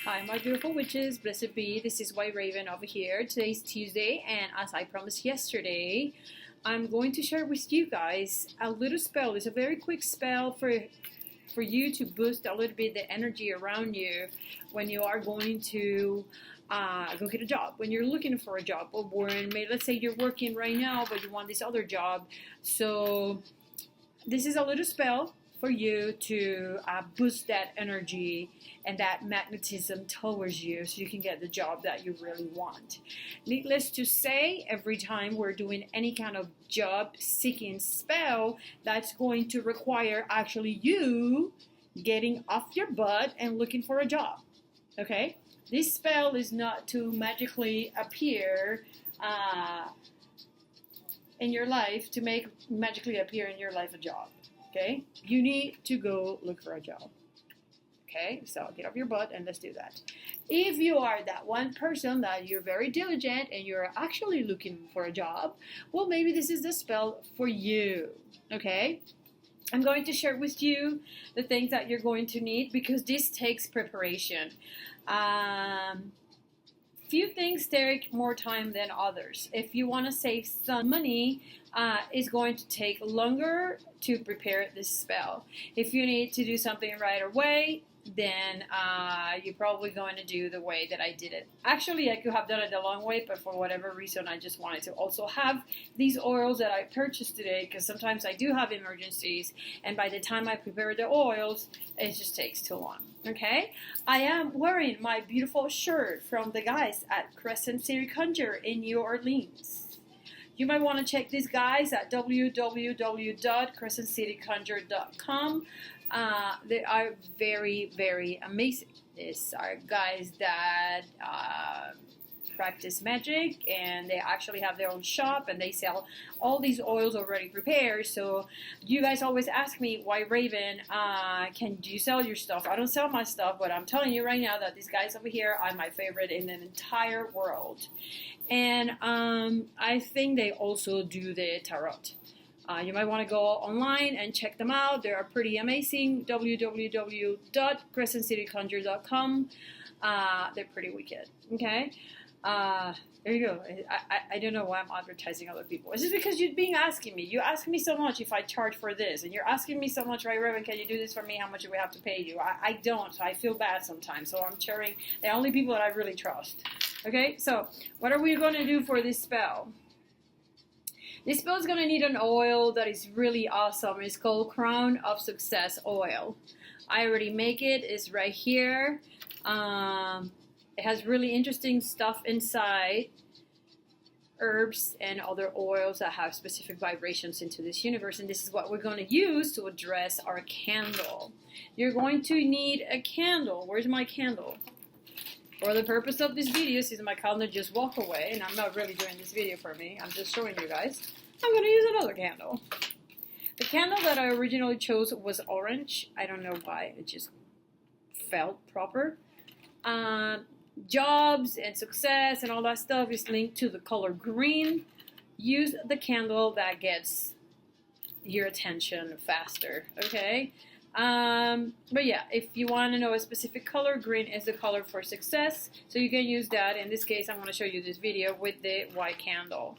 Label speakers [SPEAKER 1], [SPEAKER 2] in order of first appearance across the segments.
[SPEAKER 1] Hi, my beautiful witches, blessed be. This is White Raven over here. Today's Tuesday, and as I promised yesterday, I'm going to share with you guys a little spell. It's a very quick spell for you to boost a little bit the energy around you when you are going to go get a job, when you're looking for a job, or when let's say you're working right now but you want this other job. So this is a little spell for you to boost that energy and that magnetism towards you so you can get the job that you really want. Needless to say, every time we're doing any kind of job seeking spell, that's going to require actually you getting off your butt and looking for a job. Okay? This spell is not to magically appear in your life, to make magically appear in your life a job. Okay? You need to go look for a job. Okay? So get off your butt and let's do that. If you are that one person that you're very diligent and you're actually looking for a job, well, maybe this is the spell for you. Okay? I'm going to share with you the things that you're going to need because this takes preparation. Few things take more time than others. If you want to save some money, it's going to take longer to prepare this spell. If you need to do something right away, then you're probably going to do the way that I did it. Actually, I could have done it the long way, but for whatever reason, I just wanted to also have these oils that I purchased today, because sometimes I do have emergencies, and by the time I prepare the oils, it just takes too long. Okay? I am wearing my beautiful shirt from the guys at Crescent City in New Orleans. You might want to check these guys at www.crescentcityconjure.com. They are very, very amazing. These are guys that practice magic, and they actually have their own shop, and they sell all these oils already prepared. So you guys always ask me, why Raven, can you sell your stuff? I don't sell my stuff, but I'm telling you right now that these guys over here are my favorite in the entire world. And I think they also do the tarot. You might want to go online and check them out. They are pretty amazing. www.crescentcityconjure.com. They're pretty wicked. Okay? There you go. I don't know why I'm advertising other people. It's just because you've been asking me. You ask me so much if I charge for this. And you're asking me so much, right, Reverend, can you do this for me? How much do we have to pay you? I don't. So I feel bad sometimes. So I'm sharing the only people that I really trust. Okay? So what are we going to do for this spell? This spell is going to need an oil that is really awesome. It's called Crown of Success Oil. I already make it. It's right here. It has really interesting stuff inside. Herbs and other oils that have specific vibrations into this universe. And this is what we're going to use to address our candle. You're going to need a candle. Where's my candle? For the purpose of this video, since my calendar just walked away, and I'm not really doing this video for me, I'm just showing you guys, I'm going to use another candle. The candle that I originally chose was orange. I don't know why, it just felt proper. Jobs and success and all that stuff is linked to the color green. Use the candle that gets your attention faster, okay? But yeah, if you want to know a specific color, green is the color for success. So you can use that. In this case, I'm going to show you this video with the white candle.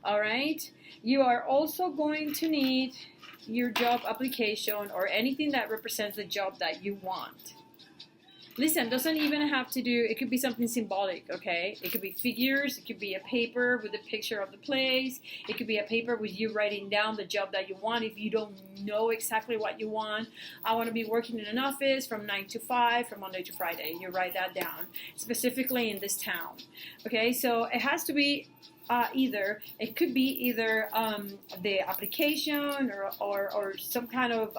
[SPEAKER 1] Alright? You are also going to need your job application or anything that represents the job that you want. Listen, doesn't even have to do, it could be something symbolic, okay? It could be figures, it could be a paper with a picture of the place, it could be a paper with you writing down the job that you want if you don't know exactly what you want. I want to be working in an office from 9 to 5, from Monday to Friday. You write that down, specifically in this town, okay? So it has to be it could be either the application or some kind of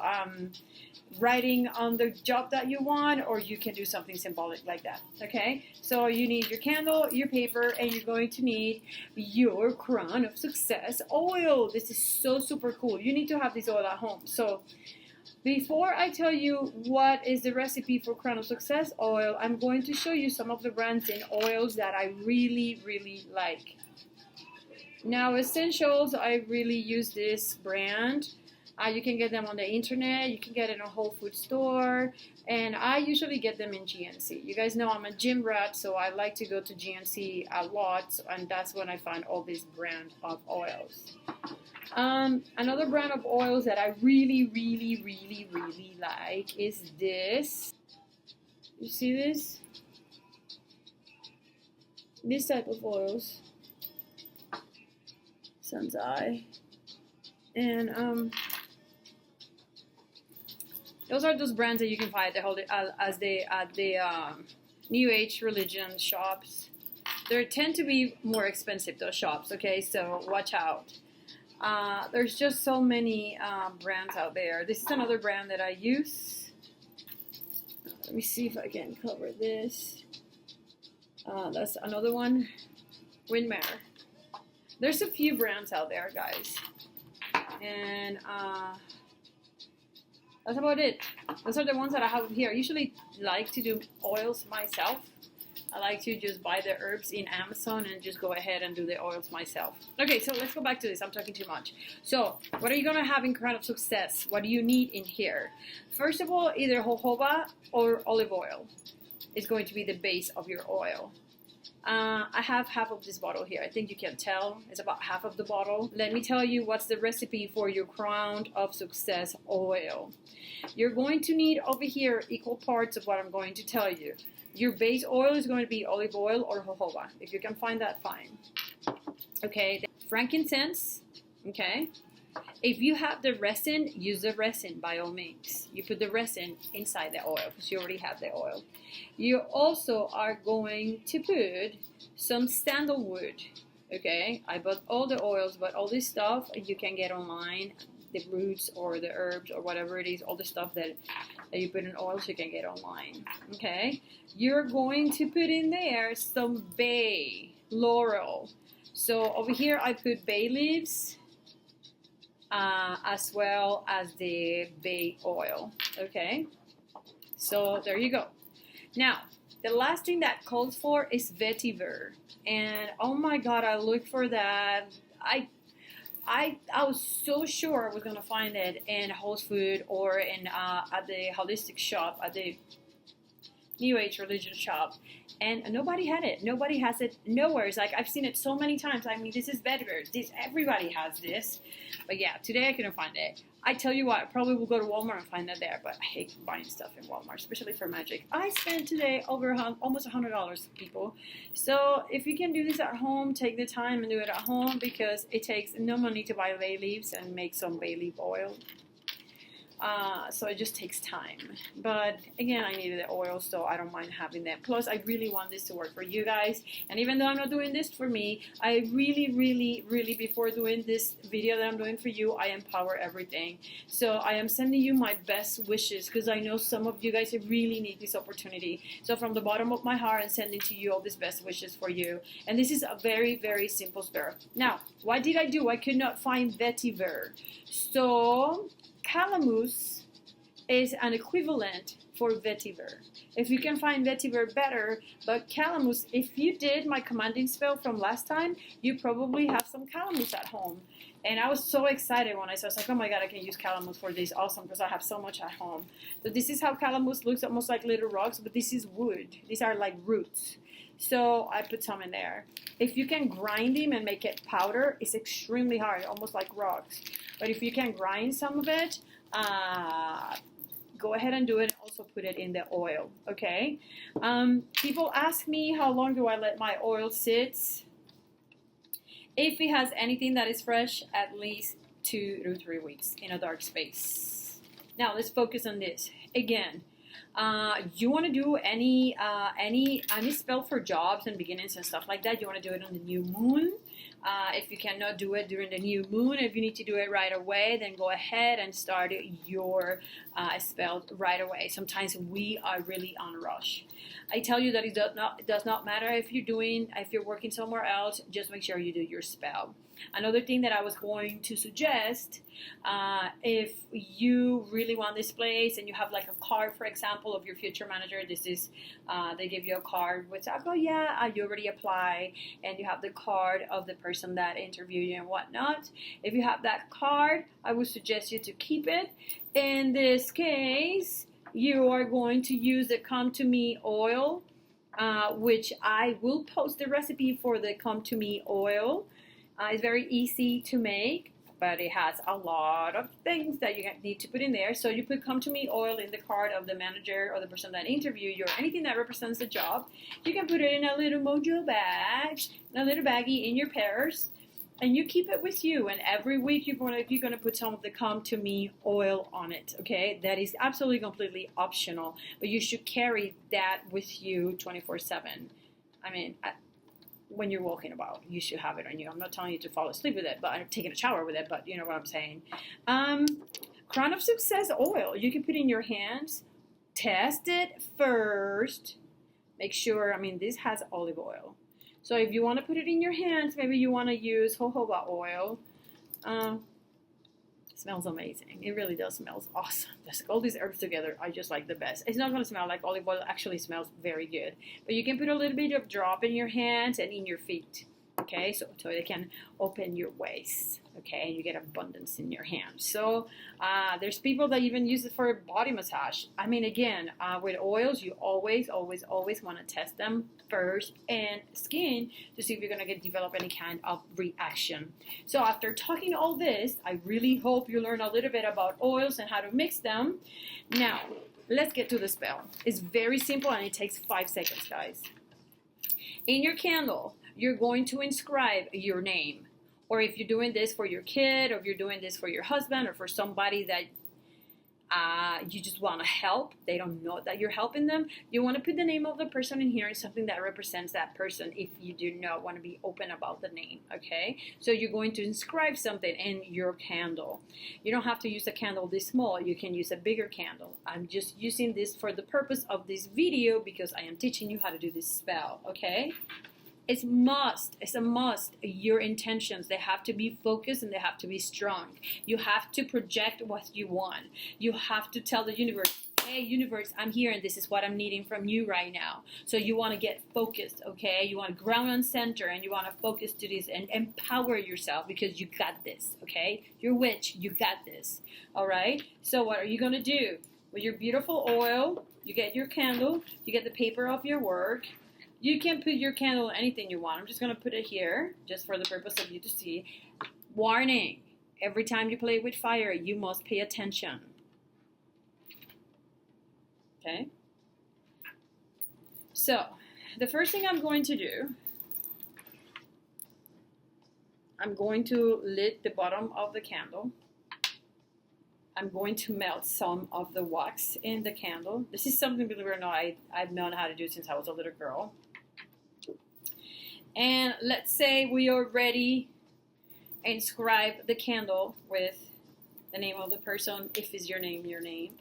[SPEAKER 1] writing on the job that you want, or you can do something symbolic like that, okay? So you need your candle, your paper, and you're going to need your Crown of Success oil. This is so super cool. You need to have this oil at home. So before I tell you what is the recipe for Crown of Success oil, I'm going to show you some of the brands and oils that I really, really like. Now, essentials, I really use this brand. You can get them on the internet. You can get it in a Whole Food store. And I usually get them in GNC. You guys know I'm a gym rat, so I like to go to GNC a lot. And that's when I find all these brand of oils. Another brand of oils that I really like is this. You see this? This type of oils. Sun's Eye. And those are those brands that you can find at the New Age religion shops. They tend to be more expensive, those shops, okay? So watch out. There's just so many brands out there. This is another brand that I use. Let me see if I can cover this. That's another one. Windmare. There's a few brands out there, guys. And that's about it. Those are the ones that I have here. I usually like to do oils myself. I like to just buy the herbs in Amazon and just go ahead and do the oils myself. Okay, so let's go back to this. I'm talking too much. So, what are you going to have in Crown of Success? What do you need in here? First of all, either jojoba or olive oil is going to be the base of your oil. I have half of this bottle here. I think you can tell. It's about half of the bottle. Let me tell you what's the recipe for your Crown of Success oil. You're going to need over here equal parts of what I'm going to tell you. Your base oil is going to be olive oil or jojoba. If you can find that, fine. Okay, frankincense. Okay. If you have the resin, use the resin by all means. You put the resin inside the oil because you already have the oil. You also are going to put some sandalwood. Okay, I bought all the oils, but all this stuff you can get online. The roots or the herbs or whatever it is, all the stuff that you put in oils you can get online. Okay, you're going to put in there some bay, laurel. So over here I put bay leaves. As well as the bay oil. Okay, so there you go. Now, the last thing that calls for is vetiver, and oh my God, I looked for that. I was so sure I was gonna find it in Whole Food or in at the holistic shop, at the New Age religion shop, and nobody had it. Nobody has it nowhere. It's like I've seen it so many times. I mean, this is vetiver. Everybody has this. But yeah, today I couldn't find it. I tell you what, I probably will go to Walmart and find that there, but I hate buying stuff in Walmart, especially for magic. I spent today over almost $100, people. So if you can do this at home, take the time and do it at home because it takes no money to buy bay leaves and make some bay leaf oil. So it just takes time. But again, I needed the oil, so I don't mind having that. Plus, I really want this to work for you guys. And even though I'm not doing this for me, I really, before doing this video that I'm doing for you, I empower everything. So I am sending you my best wishes because I know some of you guys really need this opportunity. So from the bottom of my heart, I'm sending to you all these best wishes for you. And this is a very simple spray. Now, what did I do? I could not find vetiver. So Calamus is an equivalent for vetiver. If you can find vetiver, better, but Calamus, if you did my commanding spell from last time, you probably have some Calamus at home. And I was so excited when I saw, I was like, oh my God, I can use Calamus for this, awesome, because I have so much at home. So this is how Calamus looks, almost like little rocks, but this is wood. These are like roots. So I put some in there. If you can grind them and make it powder, it's extremely hard, almost like rocks. But if you can grind some of it, go ahead and do it. Also put it in the oil, okay? People ask me how long do I let my oil sit. If it has anything that is fresh, at least 2 to 3 weeks in a dark space. Now let's focus on this. Again, you want to do any spell for jobs and beginnings and stuff like that, you want to do it on the new moon. If you cannot do it during the new moon, if you need to do it right away, then go ahead and start your spell right away. Sometimes we are really on a rush. I tell you that it does not matter if you're working somewhere else, just make sure you do your spell. Another thing that I was going to suggest, if you really want this place and you have like a card, for example, of your future manager, this is, they give you a card with, oh yeah, you already apply, and you have the card of the person that interviewed you and whatnot. If you have that card, I would suggest you to keep it. In this case, you are going to use the Come To Me oil, which I will post the recipe for the Come To Me oil. It's very easy to make, but it has a lot of things that you need to put in there. So you put Come To Me oil in the card of the manager or the person that interviewed you, or anything that represents the job. You can put it in a little mojo bag, in a little baggie in your purse, and you keep it with you. And every week you're gonna put some of the Come To Me oil on it. Okay, that is absolutely completely optional, but you should carry that with you 24/7. I mean, when you're walking about, you should have it on you. I'm not telling you to fall asleep with it, but I'm taking a shower with it, but you know what I'm saying. Crown of Success oil, you can put in your hands. Test it first. Make sure, I mean, this has olive oil. So if you want to put it in your hands, maybe you want to use jojoba oil. It smells amazing. It really does smell awesome. Just all these herbs together are just like the best. It's not going to smell like olive oil. It actually smells very good. But you can put a little bit of drop in your hands and in your feet. Okay, so they can open your waist. Okay, and you get abundance in your hands. So there's people that even use it for body massage. I mean, again, with oils, you always want to test them first and skin to see if you're going to develop any kind of reaction. So after talking all this, I really hope you learn a little bit about oils and how to mix them. Now, let's get to the spell. It's very simple and it takes 5 seconds, guys. In your candle, you're going to inscribe your name. Or if you're doing this for your kid, or if you're doing this for your husband, or for somebody that you just want to help, they don't know that you're helping them, you want to put the name of the person in here and something that represents that person if you do not want to be open about the name, okay? So you're going to inscribe something in your candle. You don't have to use a candle this small. You can use a bigger candle. I'm just using this for the purpose of this video because I am teaching you how to do this spell, okay? It's a must. Your intentions, they have to be focused and they have to be strong. You have to project what you want. You have to tell the universe, hey, universe, I'm here and this is what I'm needing from you right now. So you want to get focused, okay? You want to ground and center and you want to focus to this and empower yourself because you got this, okay? You're a witch, you got this, all right? So what are you going to do? With your beautiful oil, you get your candle, you get the paper of your work. You can put your candle in anything you want. I'm just going to put it here just for the purpose of you to see. Warning, every time you play with fire, you must pay attention. Okay? So, the first thing I'm going to do, I'm going to lit the bottom of the candle. I'm going to melt some of the wax in the candle. This is something, believe it or not, I've known how to do since I was a little girl. And let's say we already inscribe the candle with the name of the person, if it's your name, your name.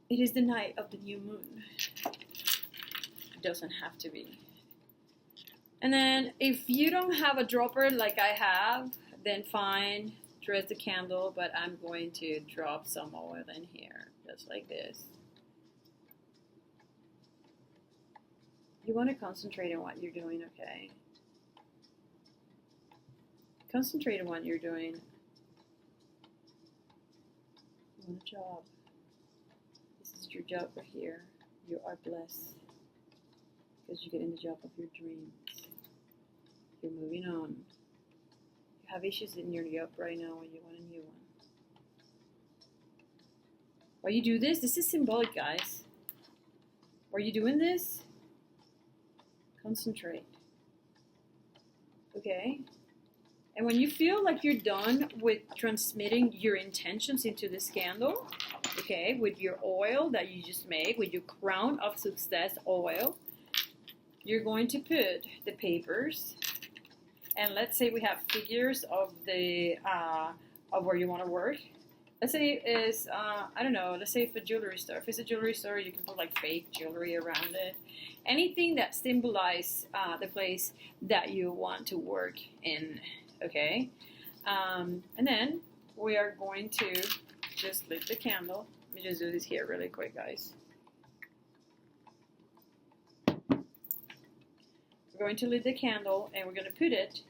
[SPEAKER 1] It is the night of the new moon. It doesn't have to be. And then if you don't have a dropper like I have, then fine, dress the candle, but I'm going to drop some oil in here, just like this. You want to concentrate on what you're doing, okay? Concentrate on what you're doing. You want a job. This is your job right here. You are blessed because you're getting the job of your dreams. You're moving on. You have issues in your job right now and you want a new one. While you do this, this is symbolic, guys. While you doing this, concentrate. Okay? And when you feel like you're done with transmitting your intentions into this candle, okay, with your oil that you just made, with your Crown of Success oil, you're going to put the papers, and let's say we have figures of the of where you want to work. let's say it's, I don't know, let's say if a jewelry store. If it's a jewelry store, you can put like fake jewelry around it. Anything that symbolizes the place that you want to work in, okay? And then we are going to just lit the candle. Let me just do this here really quick, guys. We're going to lit the candle and we're going to put it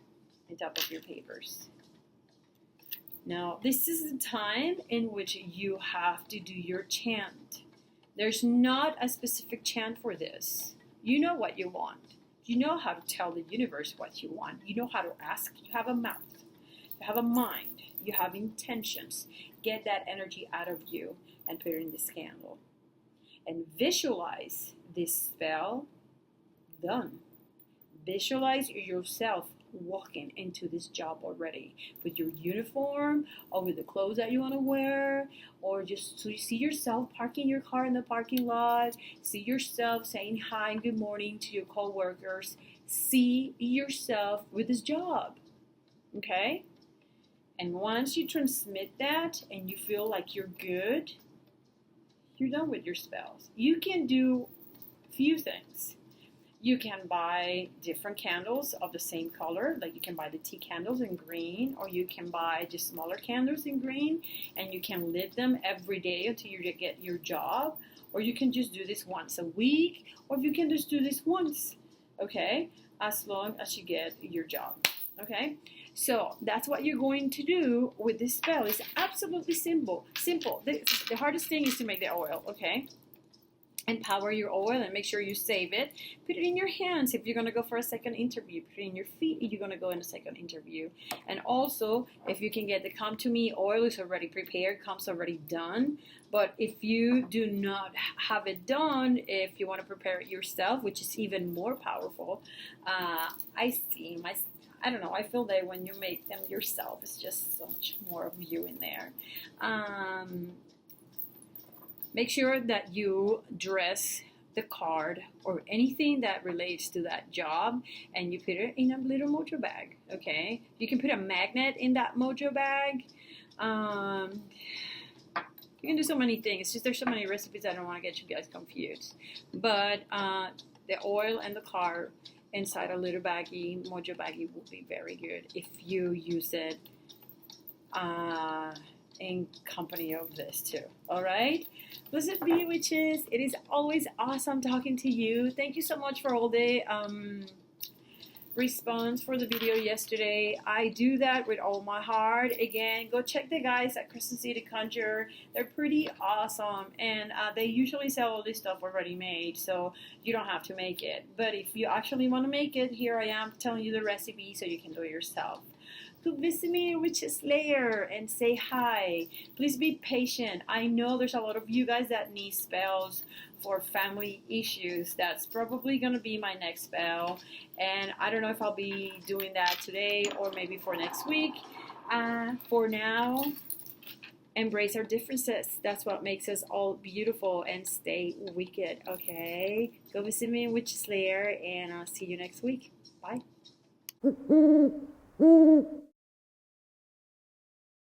[SPEAKER 1] on top of your papers. Now, this is the time in which you have to do your chant. There's not a specific chant for this. You know what you want. You know how to tell the universe what you want. You know how to ask. You have a mouth. You have a mind. You have intentions. Get that energy out of you and put it in this candle. And visualize this spell done. Visualize yourself walking into this job already with your uniform or with the clothes that you want to wear, or just so you see yourself parking your car in the parking lot, see yourself saying hi and good morning to your co-workers, see yourself with this job, okay? And once you transmit that and you feel like you're good, you're done with your spells. You can do a few things. You can buy different candles of the same color, like you can buy the tea candles in green, or you can buy just smaller candles in green, and you can lit them every day until you get your job, or you can just do this once a week, or you can just do this once, okay, as long as you get your job, okay? So that's what you're going to do with this spell. It's absolutely simple. The hardest thing is to make the oil, okay? And power your oil and make sure you save it. Put it in your hands if you're going to go for a second interview. Put it in your feet if you're going to go in a second interview. And also, if you can get the Come To Me oil, is already prepared, comes already done. But if you do not have it done, if you want to prepare it yourself, which is even more powerful, I don't know, I feel that when you make them yourself, it's just so much more of you in there. Make sure that you dress the card or anything that relates to that job and you put it in a little mojo bag, okay? You can put a magnet in that mojo bag. You can do so many things. It's just there's so many recipes, I don't want to get you guys confused. But the oil and the card inside a little baggie, mojo baggie, will be very good if you use it in company of this too. All right, listen, beauty witches, it is always awesome talking to you. Thank you so much for all the response for the video yesterday. I do that with all my heart. Again, go check the guys at Crescent City Conjure. They're pretty awesome, and they usually sell all this stuff already made, so you don't have to make it. But if you actually want to make it, here I am telling you the recipe so you can do it yourself. Go visit me in Witch's Lair and say hi. Please be patient. I know there's a lot of you guys that need spells for family issues. That's probably going to be my next spell. And I don't know if I'll be doing that today or maybe for next week. For now, embrace our differences. That's what makes us all beautiful, and stay wicked, okay? Go visit me in Witch's Lair, and I'll see you next week. Bye.